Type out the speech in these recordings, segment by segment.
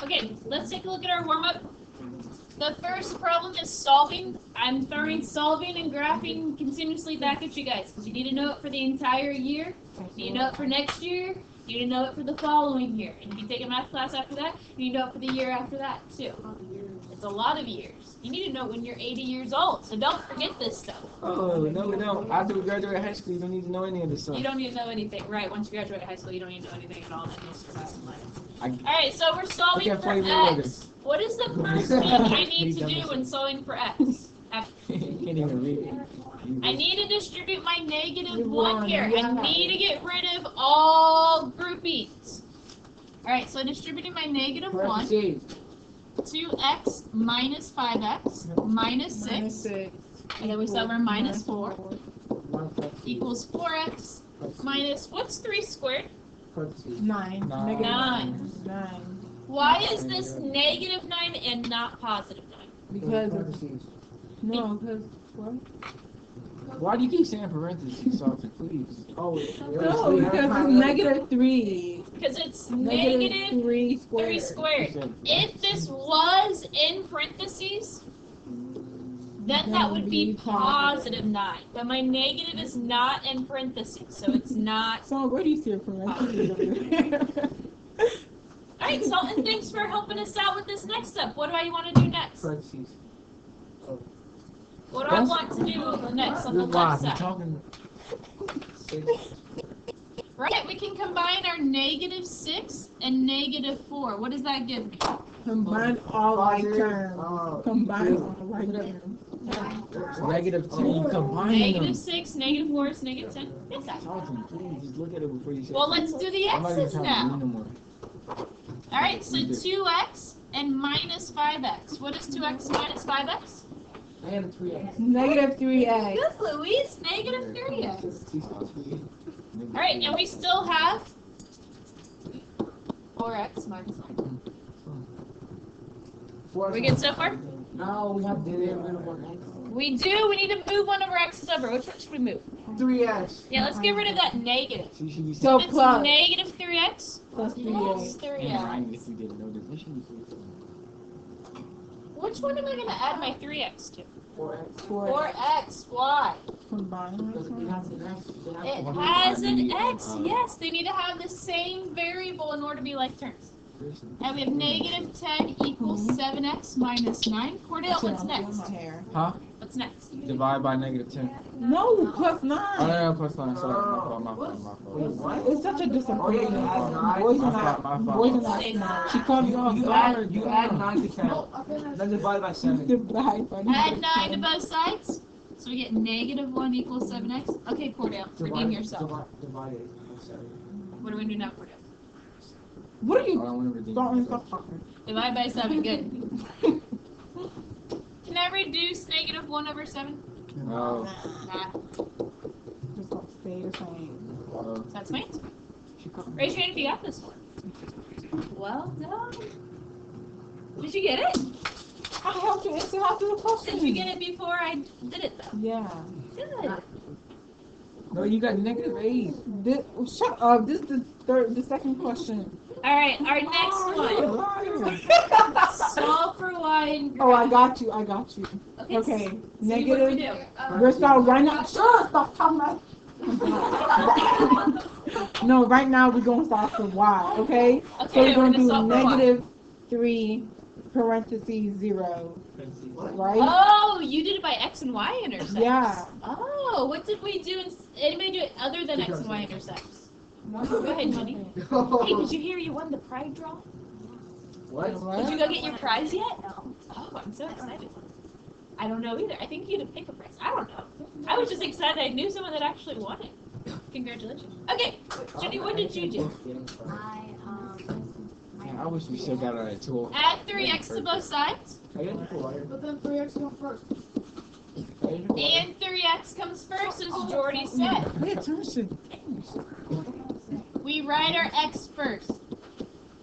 Okay, let's take a look at our warm-up. The first problem is solving. I'm throwing solving and graphing continuously back at you guys because you need to know it for the entire year. You need to know it for next year. You need to know it for the following year. And if you take a math class after that, you need to know it for the year after that too. It's a lot of years. You need to know it when you're 80 years old, so don't forget this stuff. Oh, no we don't. After we graduate high school, you don't need to know any of this stuff. You don't need to know anything. Right, once you graduate high school, you don't need to know anything at all. That you'll survive in life. Alright, so we're solving for x. What is the first thing I need to do when solving for x? You can't even read it. I need to distribute my -1 here. I need to get rid of all groupies. Alright, so distributing my -1. 2x minus 5x minus 6. And then we solve our -4 equals 4x minus, what's 3 squared? 9. 9. Why is this -9 and not +9? Because because what? Why do you keep saying parentheses, Salter, please? No, because it's -3. Because it's negative 3 3 squared. If this was in parentheses, then that would be +9. But my negative is not in parentheses, so it's not. So where do you see it from? Alright, Sultan, thanks for helping us out with this next step. What do I want to do next? Parentheses. What do I want to do next on the left side? Right, we can combine our -6 and -4. What does that give me? Combine all like terms. Combine all like terms. -10, combine them. -6, -4 is -10. Yes, I. Salton, please, just look at it before you say. Well, let's do the I'm not even x's trying to read now. no more. Alright, so 2x and -5x. What is 2x minus 5x? -3x. Good, Louise. -3x. Alright, and we still have 4x minus 9. We good so far? No, we have to get rid of 1x. We do. We need to move one of our x's over. Which one should we move? 3x. Yeah, let's get rid of that negative. So It's plus -3x plus plus 3x. 3x. If we didn't know this, what should we do? Which one am I going to add my 3x to? 4x. 4x. Why? Combine. It has an x. Yes, they need to have the same variable in order to be like terms. And we have -10 equals 7x minus 9. Cordell, what's next? Huh? What's next? Divide by -10. No, plus 9. Oh, no, plus 9. Sorry, my fault. It's such a disappointment. Boys are not. She called me off. You add 9 to 10. Then divide by 7. Add 9 to both sides. So we get -1 equals 7x. Okay, Cordell, redeem yourself. Divide it by 7. What do we do now, Cordell? What are you? Stop talking. Divide by 7. Good. Can I reduce -1 over 7? No. Nah. Just don't stay the same. That's my answer. Raise your hand if you got this one. Well done. Did you get it? I helped you answer half of the question. Did you get it before I did it though? Yeah. Good. No, you got -8. Shut up. This is the second question. Alright, our next one. Solve for y and Oh, I got you. Okay. So Negative. what do we do? We're starting right now. Sure, stop talking about. No, right now we're going to start for y, okay? So Okay, we're going to do solve for y. -3 parentheses 0, right? Oh, you did it by x and y intercepts. Yeah. Oh, what did we do? Anybody do it other than x and y intercepts? Go ahead, Jenny. Hey, did you hear you won the pride draw? What? Did you go get your prize yet? No. Oh, I'm so excited. I don't know either. I think you had to pick a prize. I don't know. I was just excited. I knew someone that actually won it. Congratulations. Okay, Jenny, what did you do? I wish we still got our tool. Add 3x to both sides. But then 3x come first. And 3x comes first, as Jordy said. Pay attention. We write our x first.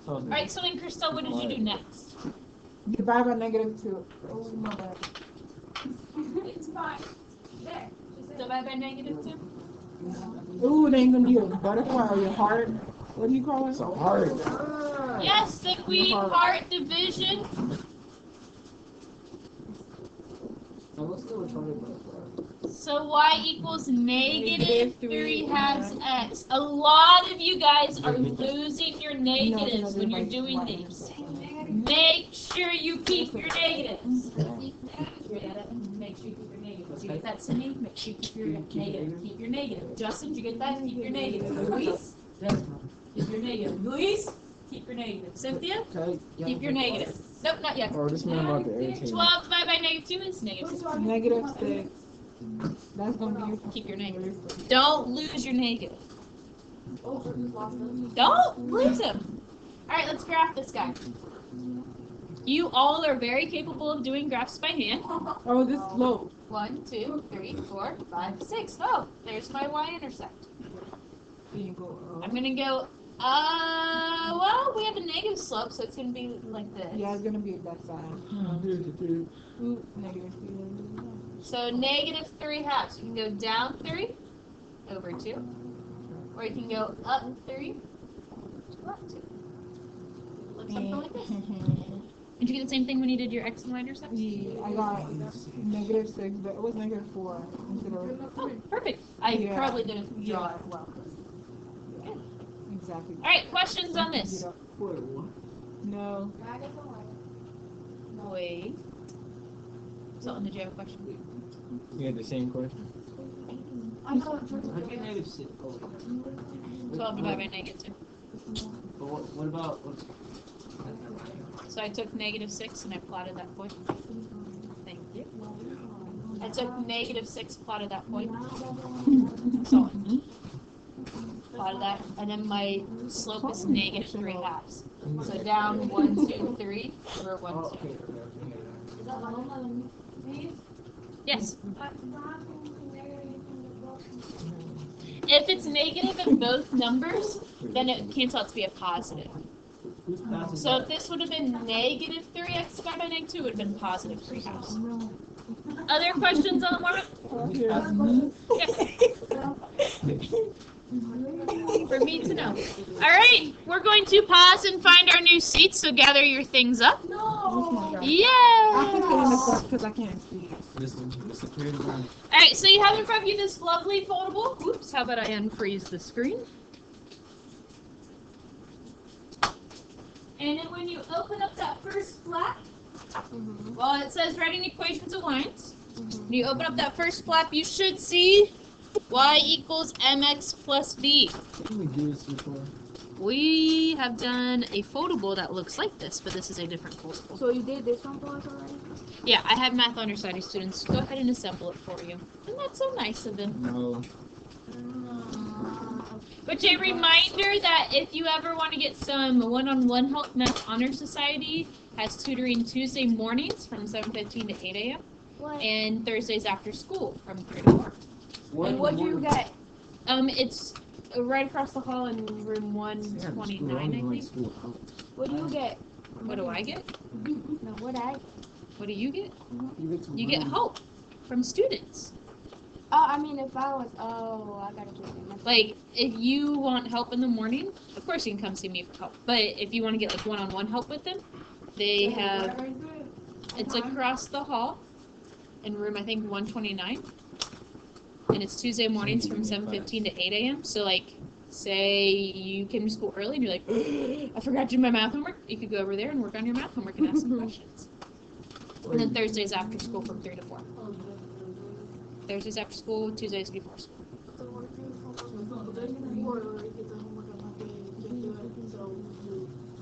Alright, so then, Crystal, what did you do next? Divide by -2. Oh, my bad. It's fine. There. Divide by -2. Ooh, they ain't gonna be a butterfly or your heart. What do you call it? It's a heart. Yes, then sweetheart division. So y equals negative 3 halves x. A lot of you guys are losing your negatives when you're doing these. Make sure you keep your negatives. Make sure you keep your negatives. You get that, Cindy? Make sure you keep your negative. Keep your negative. Justin, did you get that? Keep your negative. Luis? Keep your negative. Luis? Keep your negative. Cynthia? Keep your negative. Nope, not yet. Oh, this man about to irritate me. 12 divided by negative 2 is negative 6. Negative 6. That's gonna be. Keep your negative. Don't lose your negative. Don't lose them. Alright, let's graph this guy. You all are very capable of doing graphs by hand. Oh, this slope. 1, 2, 3, 4, 5, 6. Oh, there's my y-intercept. I'm gonna go, well, we have a negative slope, so it's gonna be like this. Yeah, it's gonna be that side. Ooh, negative 3. So negative 3 halves. You can go down 3 over 2. Or you can go up 3 up 2. Looks something like this. Did you get the same thing when you did your x and y intercepts? Yeah, I got negative 6, but it was negative 4 instead of. Oh, perfect. I probably didn't draw it well. Good. Exactly. Alright, questions on this? No. Wait. Sultan, did you have a question? You had the same question. 12 divided by negative 2. But what about So I took negative 6 and I plotted that point. Thank you. I took negative 6, plotted that point. So plotted that, and then my slope is negative 3 halves. So down 1, 2, 3, over 1, 2. Yes. If it's negative in both numbers, then it cancels out to be a positive. So if this would have been negative 3x divided by negative 2, it would have been positive 3 halves. Other questions on the warm-up? Yeah. For me to know. Alright, we're going to pause and find our new seats, so gather your things up. No. Yeah. I can stay in the front because I can't see. Alright, so you have in front of you this lovely foldable. Oops, how about I unfreeze the screen? And then when you open up that first flap, well, it says writing equations of lines. When you open up that first flap, you should see y equals mx plus b. Didn't we do this before? We have done a foldable that looks like this, but this is a different foldable. So you did this one for us already? Yeah, I have math understudy students go ahead and assemble it for you. And that's so nice of them. No. But a reminder that if you ever want to get some one-on-one help, Math Honor Society has tutoring Tuesday mornings from 7:15 to 8 a.m. What? and Thursdays after school from 3 to 4. And what do you get? It's right across the hall in room 129, I think. What do you get? What do I get? No, what I? What do you get? You get help from students. Oh, I mean, if I was, I gotta get it. Like, if you want help in the morning, of course you can come see me for help. But if you want to get like one-on-one help with them, they have, it's across the hall in room, I think, 129. And it's Tuesday mornings from 7:15 to 8 a.m. So, like, say you came to school early and you're like, I forgot to do my math homework. You could go over there and work on your math homework and ask some questions. And then Thursdays after school from 3 to 4. Thursdays after school, Tuesdays before school.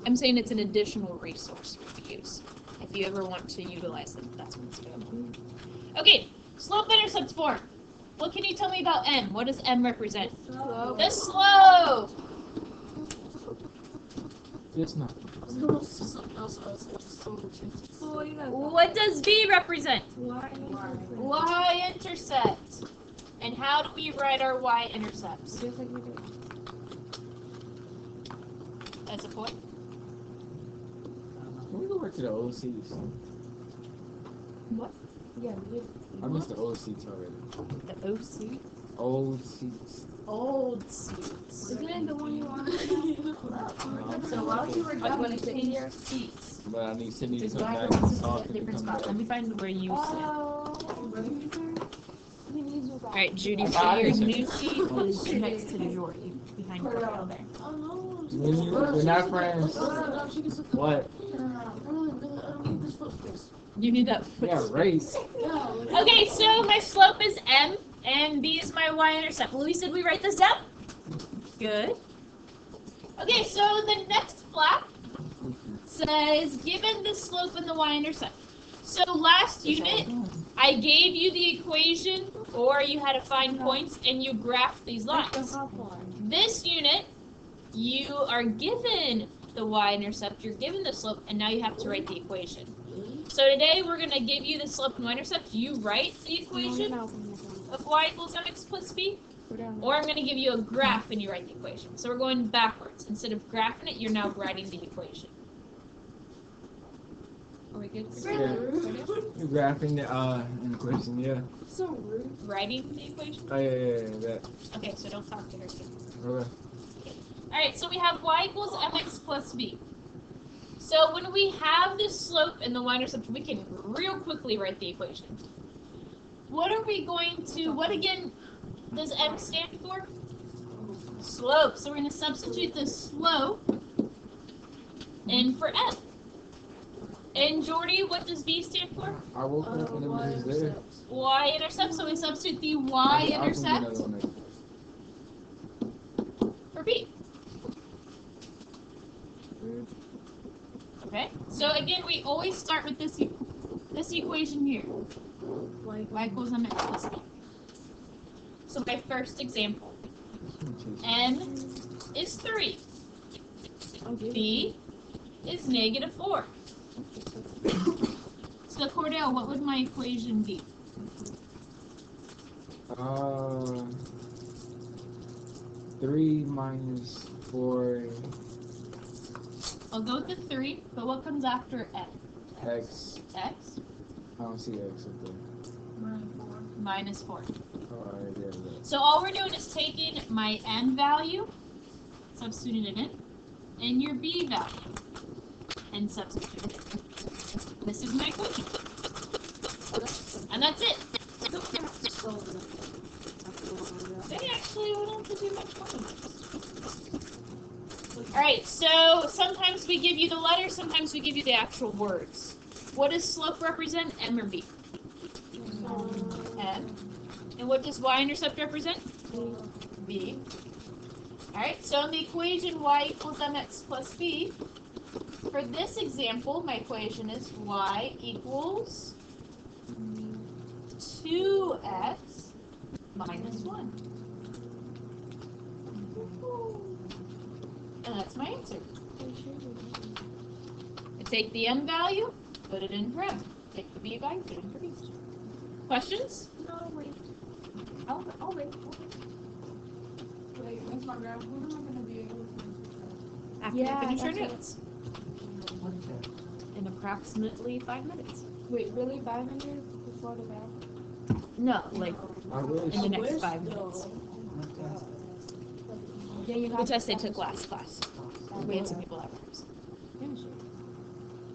I'm saying it's an additional resource for use. If you ever want to utilize it, that's what it's doing. Okay, slope-intercept form. What can you tell me about M? What does M represent? Slope. The slope! It's not. What does V represent? Y-intercept. And how do we write our y-intercepts? Just like we did. As a point? Can we go back to the old seats? What? Yeah, we did. I missed the old seats already. The OC? Old seats. old seats. Isn't it the one you want? So while you were I'm going gonna to sit change here. your seats, But I need Sydney to just come go back ahead and and talk sit and different come spots. back. Let me find where you sit. All Alright, Judy, I so got your it. new seat is next to Jordy, behind Cordell there. We're not friends. What? You need that Yeah, race. Okay, so my slope is M, and B is my y-intercept. Louis said we write this down? Good. Okay, so the next flap says, given the slope and the y-intercept. So last unit, I gave you the equation, or you had to find points, and you graphed these lines. This unit, you are given the y-intercept, you're given the slope, and now you have to write the equation. So today we're going to give you the slope and y-intercept. You write the equation of y equals mx plus b, or I'm going to give you a graph and you write the equation. So we're going backwards. Instead of graphing it, you're now writing the equation. Are we good? Yeah. You're graphing the equation, yeah. So rude. Writing the equation? Oh yeah, that. Okay, so don't talk to her again. Okay. Alright, so we have y equals mx plus b. So when we have this slope and the y-intercept, we can real quickly write the equation. What are we going to, what again does m stand for? Slope. So we're going to substitute the slope in for m. And Jordy, what does b stand for? I woke up and it was there. Y-intercept, so we substitute the y-intercept for b. Okay, so again, we always start with this equation here. Y equals mx plus b. So my first example, m is 3, b is -4. So Cordell, what would my equation be? 3 minus 4 I'll go with the 3, but what comes after m? x. X I don't see x up there. minus 4. Oh, alright, yeah, yeah. So all we're doing is taking my n value, substituting it in, and your b value, and substituting it in. This is my equation. And that's it. They actually wouldn't have to do much more than this. Alright, so sometimes we give you the letters, sometimes we give you the actual words. What does slope represent, m or b? M. And what does y-intercept represent? B. Alright, so in the equation y equals mx plus b, for this example, my equation is y equals 2x minus 1. And that's my answer. I take the m value, put it in for m. Take the b value, put it in for b. Questions? No, wait. I'll wait. Wait, what's my graph? When am I gonna be able to? After Yeah, you finish your that's notes. In approximately 5 minutes. Wait, really? 5 minutes before the bath? No, like I wish. in the next 5 minutes. Yeah, you The test they took last class. We had some people that were.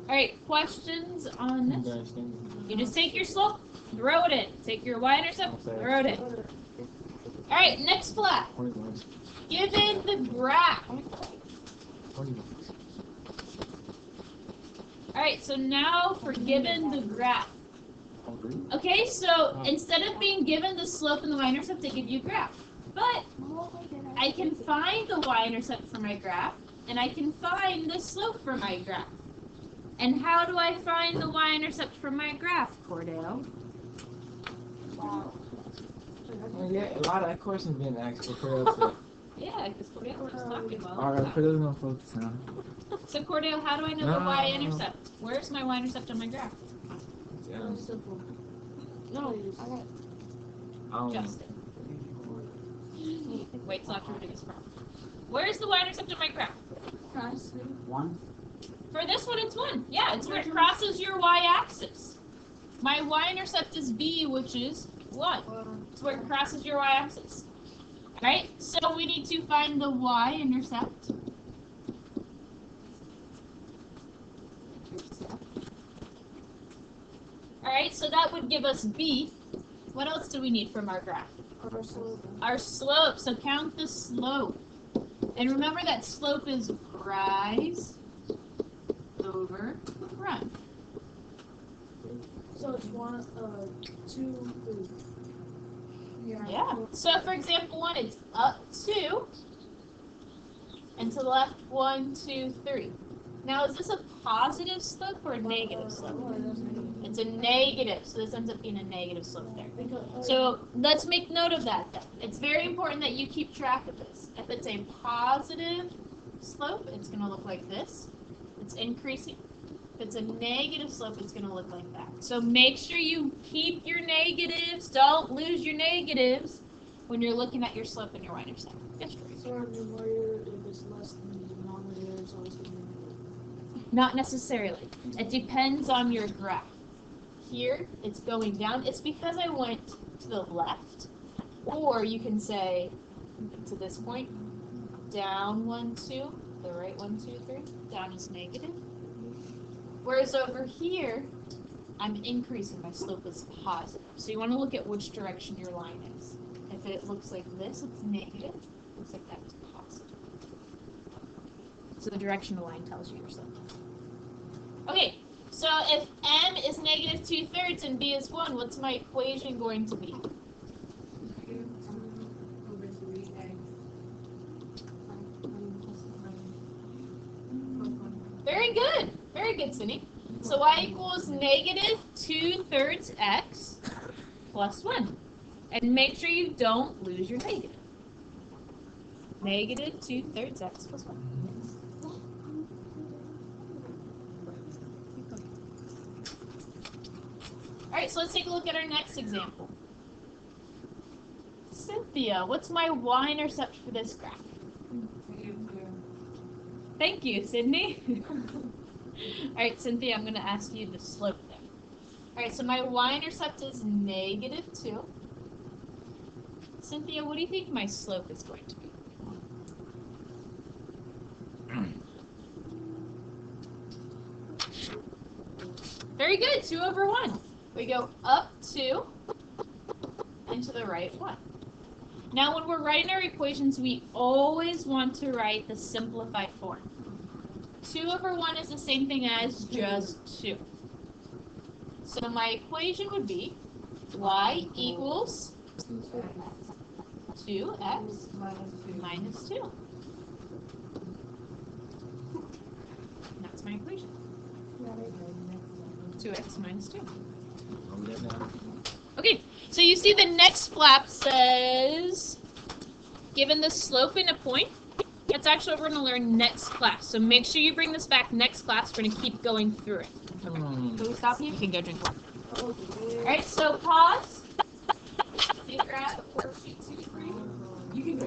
Alright, questions on this? You just take your slope, throw it in. Take your y-intercept, throw it in. Alright, next flat. 20 bucks. Given the graph. 20 bucks. Alright, so now for given the graph. Okay, so instead of being given the slope and the y-intercept, they give you a graph. But I can find the y-intercept for my graph, and I can find the slope for my graph. And how do I find the y-intercept for my graph, Cordell? Wow. Yeah, a lot of questions being asked for Cordell. Yeah, because Cordell was talking about. Alright, Cordell's gonna focus now. So Cordell, how do I know the y-intercept? Where's my y-intercept on my graph? Yeah. Simple. No, I got. Justin. Wait till after we do this problem. Where's the y-intercept on my graph? 1. For this one, it's 1. Yeah, it's where it crosses your y-axis. My y-intercept is b, which is 1. It's where it crosses your y-axis. Right? So we need to find the y-intercept. Alright, so that would give us b. What else do we need from our graph? Our slope. Our slope. So count the slope. And remember that slope is rise over run. So it's 1, 2, 3. Yeah. So for example 1, it's up 2. And to the left, 1, 2, 3. Now is this a positive slope or a negative slope? It's a negative, so this ends up being a negative slope there. So let's make note of that then. It's very important that you keep track of this. If it's a positive slope, it's going to look like this. It's increasing. If it's a negative slope, it's going to look like that. So make sure you keep your negatives. Don't lose your negatives when you're looking at your slope and your y-intercept. Yes, Troy. So in the numerator, if it's less than the denominator, it's always going to be negative. Not necessarily. It depends on your graph. Here, it's going down. It's because I went to the left. Or you can say, to this point, down 1, 2, the right 1, 2, 3, down is negative. Whereas over here, I'm increasing, my slope is positive. So you want to look at which direction your line is. If it looks like this, it's negative. Looks like that, it's positive. So the direction of the line tells you your slope. Okay, so if m is negative 2/3 and b is 1, what's my equation going to be? Very good. Very good, Cindy. So y equals negative 2/3 x plus 1. And make sure you don't lose your negative. Negative 2/3 x plus 1. Alright, so let's take a look at our next example. Cynthia, what's my y-intercept for this graph? Thank you, Sydney. Alright, Cynthia, I'm going to ask you the slope there. Alright, so my y-intercept is negative 2. Cynthia, what do you think my slope is going to be? Very good, 2/1. We go up 2 and to the right 1. Now when we're writing our equations, we always want to write the simplified form. 2/1 is the same thing as just 2. So my equation would be y equals 2x minus 2. That's my equation. 2x minus 2. Okay, so you see the next flap says, given the slope in a point, that's actually what we're going to learn next class. So make sure you bring this back next class. We're going to keep going through it. Can we stop you? You can go drink water. Alright, so pause. You grab worksheet 2. You can go.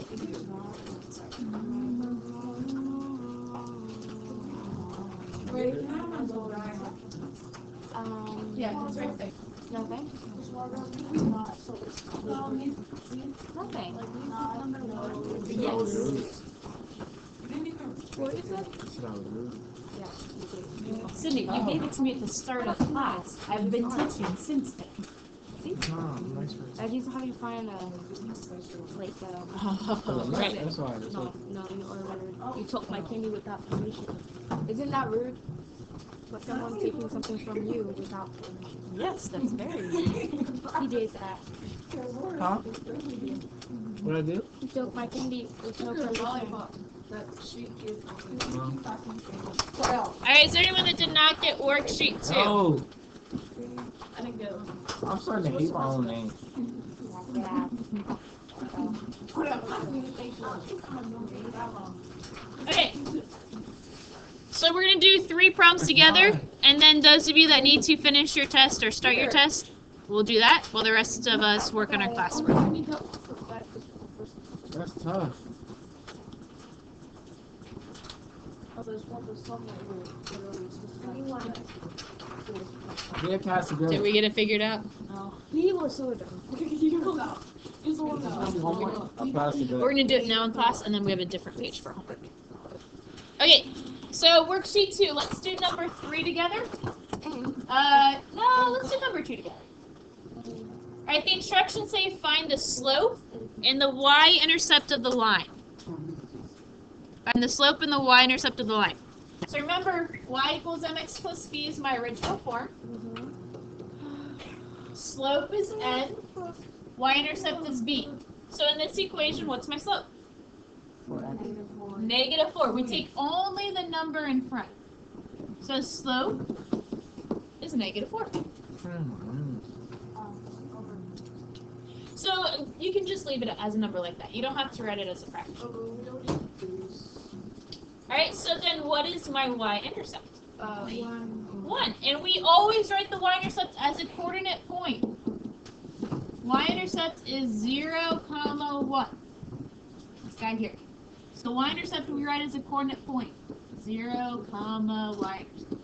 Yeah, it's right there. Nothing? Nothing. Yes. What is it? Sydney, you gave it to me at the start of class. I've been teaching since then. See? I just have you find a Right. That's why. no, you took my candy without permission. Isn't that rude? But someone taking something from you without permission. Yes, that's very rude. He did that. Huh? What I do? He took my candy with no permission. Alright, is there anyone that did not get worksheet 2? Oh, I didn't go. I'm starting to hate my own name. Yeah. Okay. So we're going to do 3 problems together, and then those of you that need to finish your test or start your test, we'll do that while the rest of us work on our classwork. That's tough. We have cast a Did we get it figured out? He was so dumb. I passed it We're gonna do it now in class, and then we have a different page for homework. Okay, so worksheet 2. Let's do number 3 together. No, let's do number 2 together. All right, the instructions say find the slope and the y-intercept of the line. Find the slope and the y-intercept of the line. So remember, y equals mx plus b is my original form. Slope is n, y-intercept is b. So in this equation, what's my slope? Negative 4. We take only the number in front. So slope is negative 4. So you can just leave it as a number like that. You don't have to write it as a fraction. Alright, so then what is my y-intercept? 1. And we always write the y-intercept as a coordinate point. Y-intercept is 0, 1. This guy here. So y-intercept we write as a coordinate point. 0, y-intercept.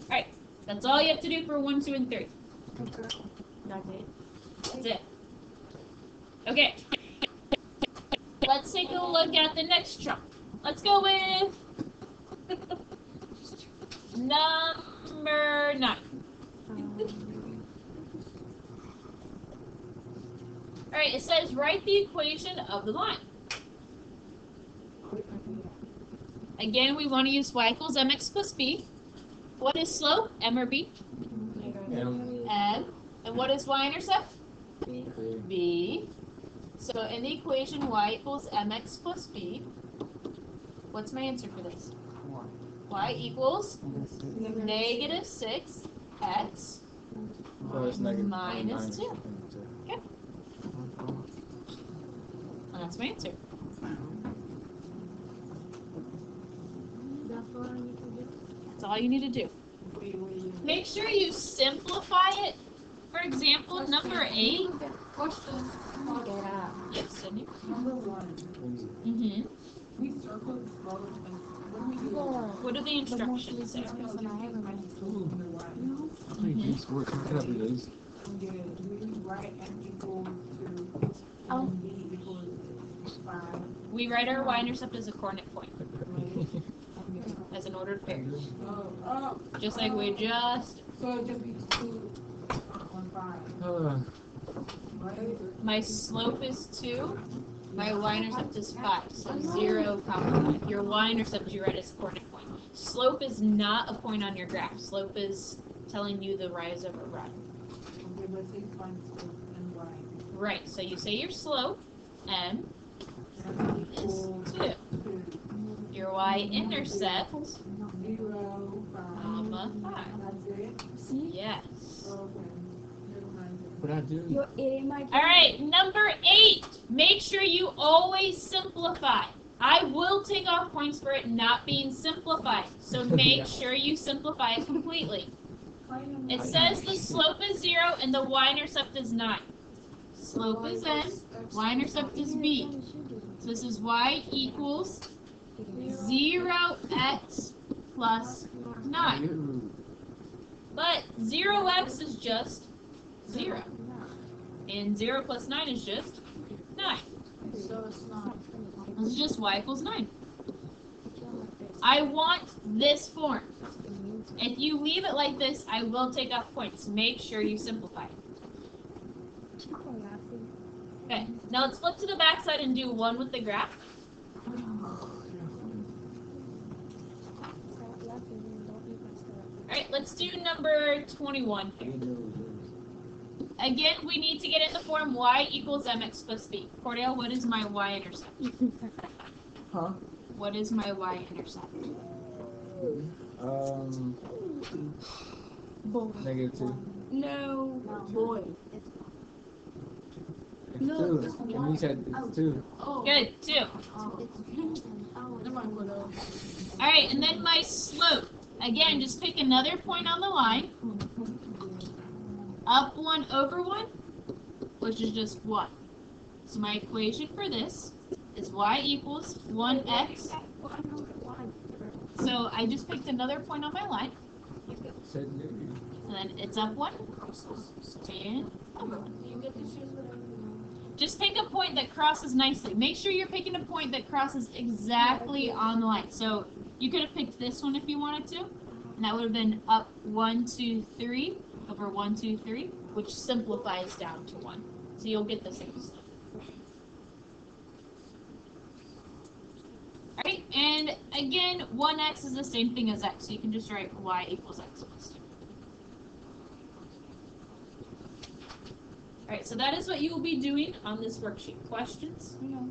Alright, that's all you have to do for 1, 2, and 3. That's it. Okay. Let's take a look at the next chunk. Let's go with number 9. Alright, it says write the equation of the line. Again, we want to use y equals mx plus b. What is slope? M or b? M. And what is y-intercept? B. So in the equation y equals mx plus b, what's my answer for this? Y equals negative 6x minus 2. Okay. And that's my answer. That's all you need to do. Make sure you simplify it. For example, number 8. Question. Yes, Sydney. Number 1. Mm-hmm. We circled slope and what do we do? What do the instructions say? We write n equal to b equals 5. We write our y-intercept as a coordinate point, as an ordered pair. Just like we just... So it just be 2, 1, 5. Right? My slope is 2. My y-intercept is 5. So 0, 1. Your y-intercept you write as a coordinate point. Slope is not a point on your graph. Slope is telling you the rise over run. Okay, but say find slope and y. Right, so you say your slope, m, is 2. Your y-intercept, 0, 5. 5. That's it? Yes. Okay. Never mind. What I do? Alright, number 8. Make sure you always simplify. I will take off points for it not being simplified. So make sure you simplify it completely. It says the slope is 0 and the y-intercept is 9. Slope is n, y-intercept is b. So this is y equals 0x plus 9. But 0x is just 0. And 0 plus 9 is just 9. So it's not. This is just y equals 9. I want this form. If you leave it like this, I will take off points. Make sure you simplify it. Okay, now let's flip to the back side and do 1 with the graph. Alright, let's do number 21 here. Again, we need to get in the form y equals mx plus b. Cordell, what is my y-intercept? Huh? What is my y-intercept? Negative 2. No, boy. It's 2. And you said it's 2. Good, 2. Alright, and then my slope. Again, just pick another point on the line. Up 1 over 1, which is just 1. So my equation for this is y equals 1x. So I just picked another point on my line. And then it's up 1 and over 1. just pick a point that crosses nicely. Make sure you're picking a point that crosses exactly on the line. So you could have picked this one if you wanted to, and that would have been up 1, 2, 3 over 1, 2, 3, which simplifies down to 1. So you'll get the same stuff. Alright, and again, 1x is the same thing as x, so you can just write y equals x plus 2. Alright, so that is what you will be doing on this worksheet. Questions? No.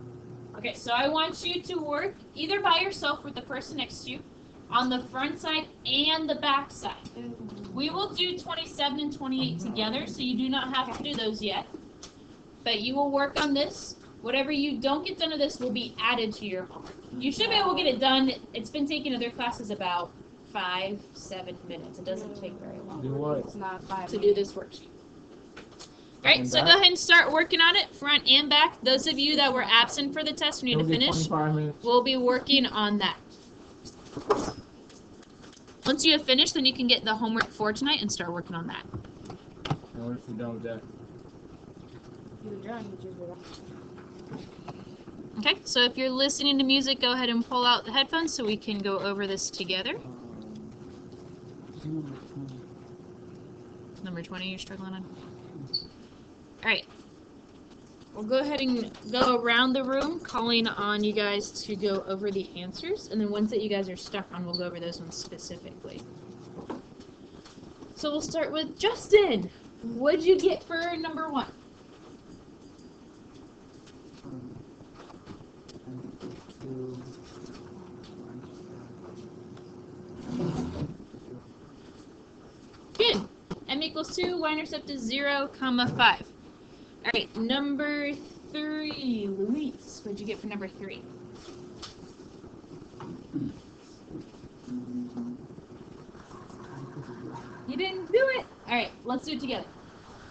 Okay, so I want you to work either by yourself with the person next to you on the front side and the back side. We will do 27 and 28 together, so you do not have to do those yet. But you will work on this. Whatever you don't get done of this will be added to your homework. You should be able to get it done. It's been taking other classes about 5-7 minutes. It doesn't take very long Do what? It's not 5 to do this worksheet. Alright, so go ahead and start working on it, front and back. Those of you that were absent for the test, we need to You'll get finish. 25 minutes. We'll be working on that. Once you have finished, then you can get the homework for tonight and start working on that. And what if we're done with that? You're done, which is what Okay, so if you're listening to music, go ahead and pull out the headphones so we can go over this together. Number 20 you're struggling on? Alright. We'll go ahead and go around the room, calling on you guys to go over the answers, and then ones that you guys are stuck on, we'll go over those ones specifically. So we'll start with Justin. What'd you get for number 1? Good. M equals 2, y-intercept is 0, 5. Alright, number 3. Luis, what'd you get for number 3? You didn't do it! Alright, let's do it together.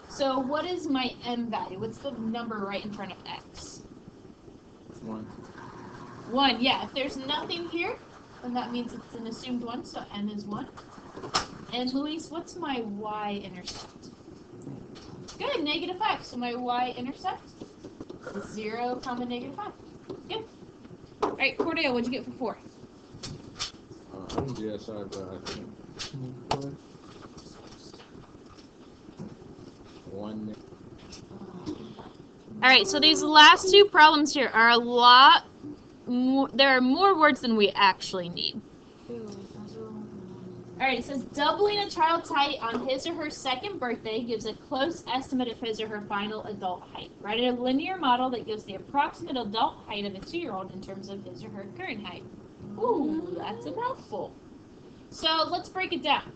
So what is my m value? What's the number right in front of x? 1. 1, yeah. If there's nothing here, then that means it's an assumed 1, so m is 1. And Luis, what's my y-intercept? Good, -5. So my y-intercept is 0, -5. Good. Alright, Cordell, what'd you get for 4? Yes, I think 1. Alright, so these last 2 problems here are a lot more, there are more words than we actually need. Alright, it says doubling a child's height on his or her second birthday gives a close estimate of his or her final adult height. Write a linear model that gives the approximate adult height of a 2-year-old in terms of his or her current height. Ooh, that's a mouthful. So let's break it down.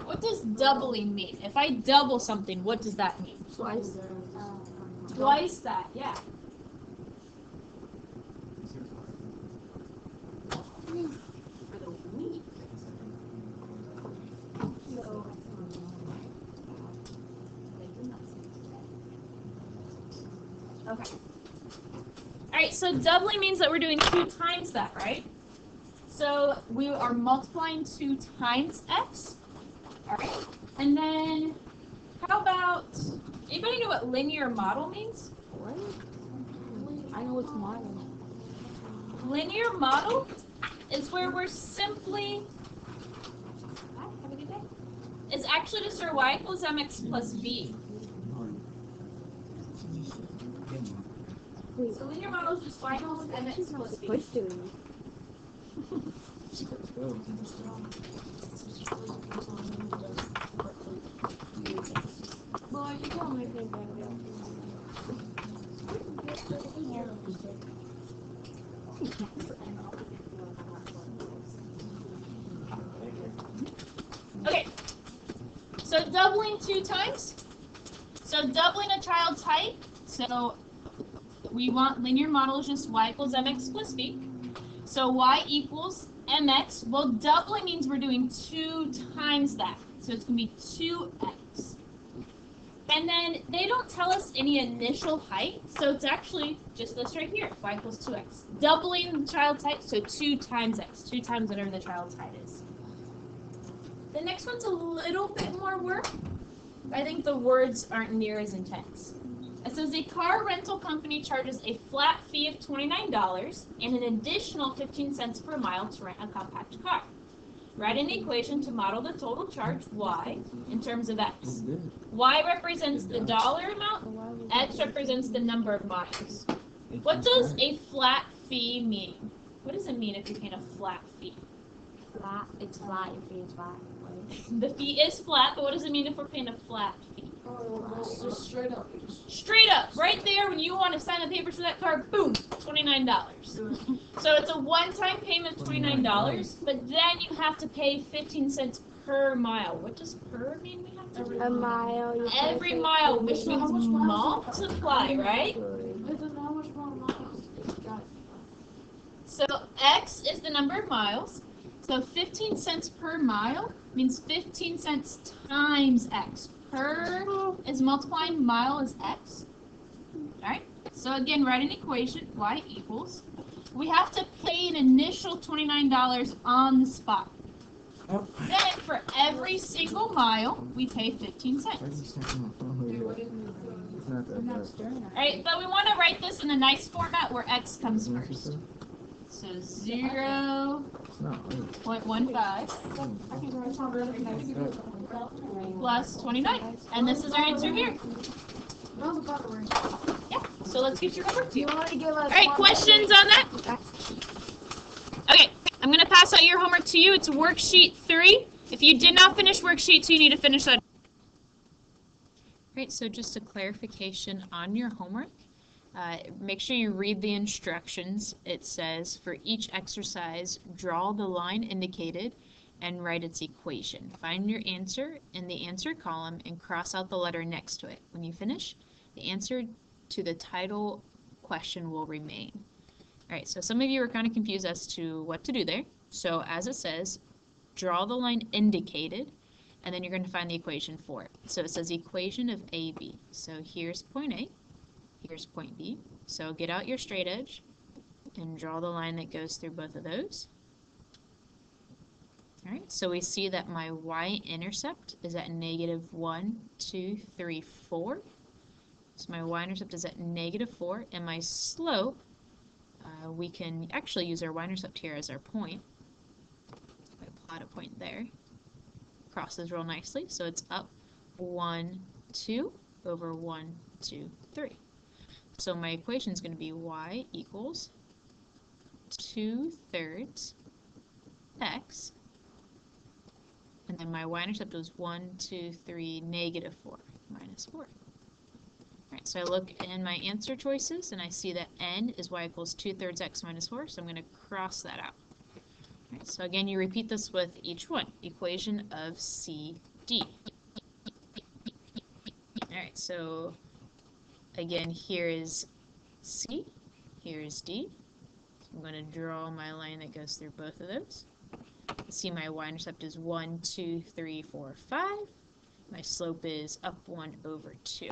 What does doubling mean? If I double something, what does that mean? Twice. Twice that, yeah. Okay. Alright, so doubling means that we're doing 2 times that, right? So we are multiplying 2 times x. Alright. And then, how about, anybody know what linear model means? What? I know it's model. Linear model is where we're simply, have a good day. It's actually just our y equals mx plus b. Wait, So linear model is just y equals mx plus b. what's doing? Boy, you can't make me bad. Okay, so doubling 2 times. So doubling a child's height. So we want linear model is just y equals mx plus b. So y equals mx. Well, doubling means we're doing 2 times that. So it's going to be 2x. And then they don't tell us any initial height, so it's actually just this right here, y equals 2x. Doubling the child's height, so 2 times x, 2 times whatever the child's height is. The next one's a little bit more work. I think the words aren't near as intense. It says a car rental company charges a flat fee of $29 and an additional 15 cents per mile to rent a compact car. Write an equation to model the total charge, Y, in terms of X. Y represents the dollar amount, X represents the number of miles. What does a flat fee mean? What does it mean if you're paying a flat fee? Flat. It's flat. Your fee is flat. Right? The fee is flat, but what does it mean if we're paying a flat fee? Just straight up. Straight up, right there, when you want to sign the papers for that car, boom, $29. So it's a one-time payment of $29, but then you have to pay 15 cents per mile. What does per mean we have to do? A mile. You pay Every mile, which means multiply, right? How much more miles? Got it. So X is the number of miles. So 15 cents per mile means 15 cents times X. Per is multiplying, mile is X. Alright, so again, write an equation, Y equals. We have to pay an initial $29 on the spot. Then for every single mile, we pay 15 cents. Alright, but we want to write this in a nice format where X comes first. So 0.15 plus 29. And this is our answer here. Yeah, so let's get your homework to you. Alright, questions on that? Okay, I'm going to pass out your homework to you. It's worksheet 3. If you did not finish worksheet 2, you need to finish that. Alright, so just a clarification on your homework. Make sure you read the instructions. It says, for each exercise, draw the line indicated and write its equation. Find your answer in the answer column and cross out the letter next to it. When you finish, the answer to the title question will remain. Alright, so some of you are kind of confused as to what to do there. So as it says, draw the line indicated, and then you're going to find the equation for it. So it says equation of AB. So here's point A. Here's point B. So get out your straight edge and draw the line that goes through both of those. Alright, so we see that my y-intercept is at negative 1, 2, 3, 4. So my y-intercept is at negative 4, and my slope, we can actually use our y-intercept here as our point. If I plot a point there, crosses real nicely, so it's up 1, 2 over 1, 2, 3. So my equation is going to be y equals 2/3 x, and then my y-intercept was 1, 2, 3, negative 4, minus 4. Alright, so I look in my answer choices, and I see that n is y equals 2/3 x minus 4, so I'm going to cross that out. Alright, so again, you repeat this with each one. Equation of CD. Alright, so again, here is C, here is D. So I'm going to draw my line that goes through both of those. See, my y-intercept is 1, 2, 3, 4, 5. My slope is up 1 over 2.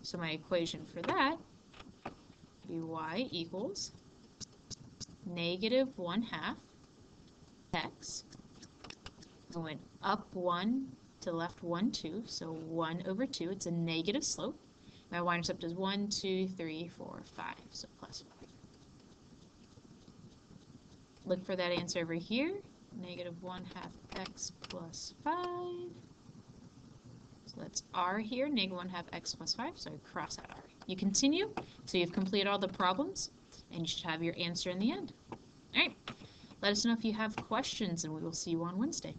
So my equation for that would be y equals negative 1/2 x. Going up 1 to left 1, 2, so 1 over 2. It's a negative slope. My y-intercept is 1, 2, 3, 4, 5, so plus 5. Look for that answer over here, negative 1/2 x plus 5. So that's r here, negative 1/2 x plus 5, so I cross out r. You continue, so you've completed all the problems, and you should have your answer in the end. Alright, let us know if you have questions, and we will see you on Wednesday.